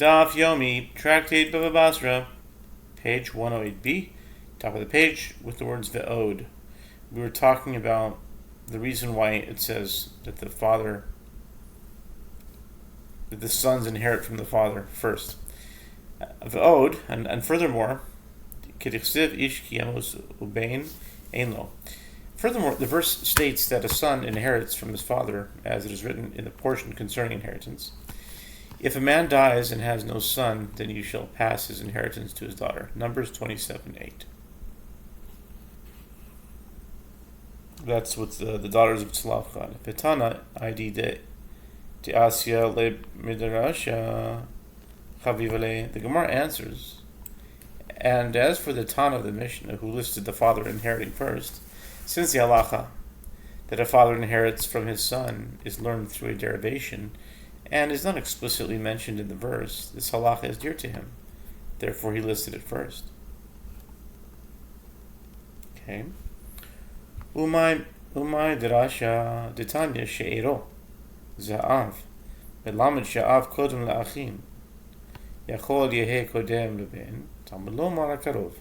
Daf Yomi, Tractate Bava Batra, page 108b, top of the page with the words Ve'od. We were talking about the reason why it says that the sons inherit from the father first. Ve'od, and furthermore, Kedichsiv ish kiyamos ubein einlo. Furthermore, the verse states that a son inherits from his father, as it is written in the portion concerning inheritance. If a man dies and has no son, then you shall pass his inheritance to his daughter. Numbers 27:8. That's what the daughters of Tzlaf got. Petana ID de Asya le midrasha chavivale. The Gemara answers. And as for the Tana of the Mishnah, who listed the father inheriting first, since the halacha that a father inherits from his son is learned through a derivation and is not explicitly mentioned in the verse, this halacha is dear to him. Therefore, he listed it first. Okay. Umay drasha detanya she'ero za'av belamed she'av kodem la'achim yachol yehe kodem leben tamud lo mara karov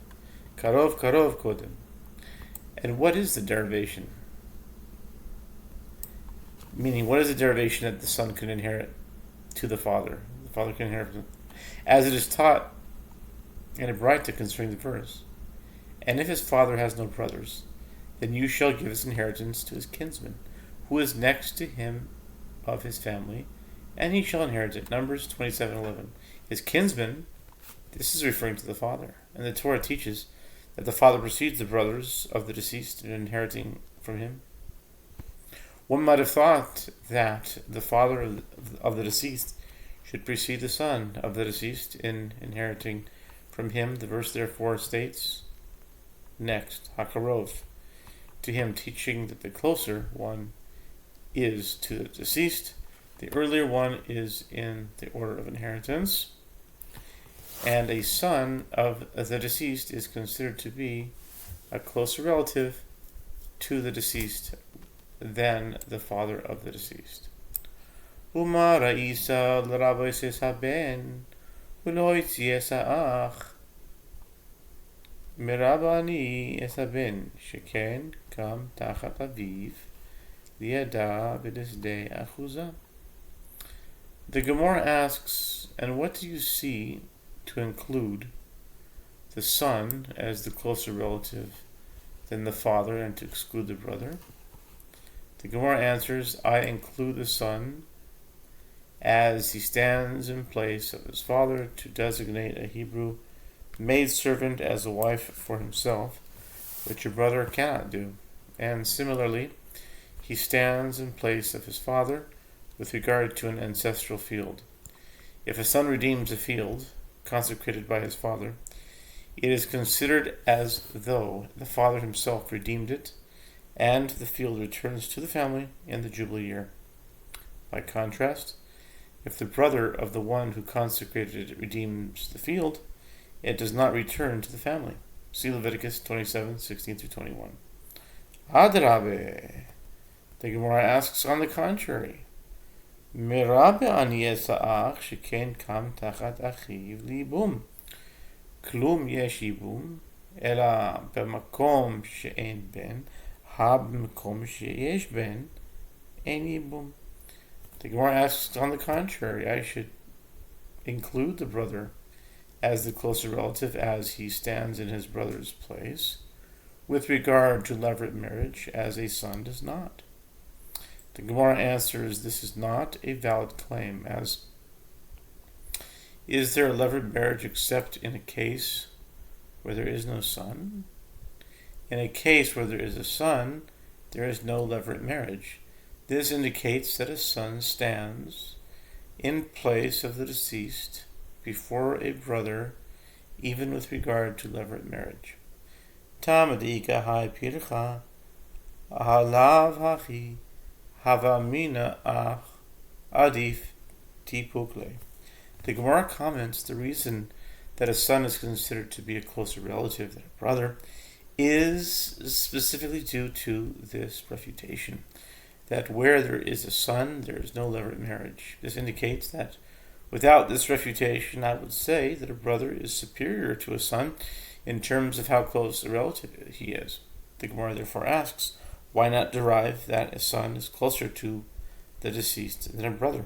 kodem. And what is the derivation? Meaning, what is the derivation that the son can inherit to the father? The father can inherit from him, as it is taught in a Batra concerning the verse. And if his father has no brothers, then you shall give his inheritance to his kinsman, who is next to him of his family, and he shall inherit it. Numbers 27:11. His kinsman, this is referring to the father. And the Torah teaches that the father precedes the brothers of the deceased in inheriting from him. One might have thought that the father of the deceased should precede the son of the deceased in inheriting from him. The verse therefore states, next, Hakarov, to him, teaching that the closer one is to the deceased, the earlier one is in the order of inheritance. And a son of the deceased is considered to be a closer relative to the deceased than the father of the deceased. Uma ra'isa l'rabo yises haben u'lo yitzies ha'ach mirabani es haben sheken kam tachat aviv liada b'desdei achuza. The Gemara asks, and what do you see to include the son as the closer relative than the father and to exclude the brother? The Gemara answers, I include the son as he stands in place of his father to designate a Hebrew maidservant as a wife for himself, which a brother cannot do. And similarly, he stands in place of his father with regard to an ancestral field. If a son redeems a field consecrated by his father, it is considered as though the father himself redeemed it, and the field returns to the family in the Jubilee year. By contrast, if the brother of the one who consecrated it redeems the field, it does not return to the family. See Leviticus 27:16-21. Adrabe. The Gemara asks on the contrary. Merabe ani esa'ach sheken kam tachat achiv libum. Klum yesh yibum, ela b'makom she'en ben, ha b'makom she'yesh ben, en yibum. The Gemara asks on the contrary, I should include the brother as the closer relative as he stands in his brother's place, with regard to levirate marriage, as a son does not. The Gemara answers, this is not a valid claim, as is there a levirate marriage except in a case where there is no son? In a case where there is a son, there is no levirate marriage. This indicates that a son stands in place of the deceased before a brother, even with regard to levirate marriage. Tamadika hai pircha, ahalav hachi, havamina ach, adif tipukle. The Gemara comments the reason that a son is considered to be a closer relative than a brother is specifically due to this refutation, that where there is a son, there is no levirate marriage. This indicates that Without this refutation, I would say that a brother is superior to a son in terms of how close a relative he is. The Gemara therefore asks, why not derive that a son is closer to the deceased than a brother?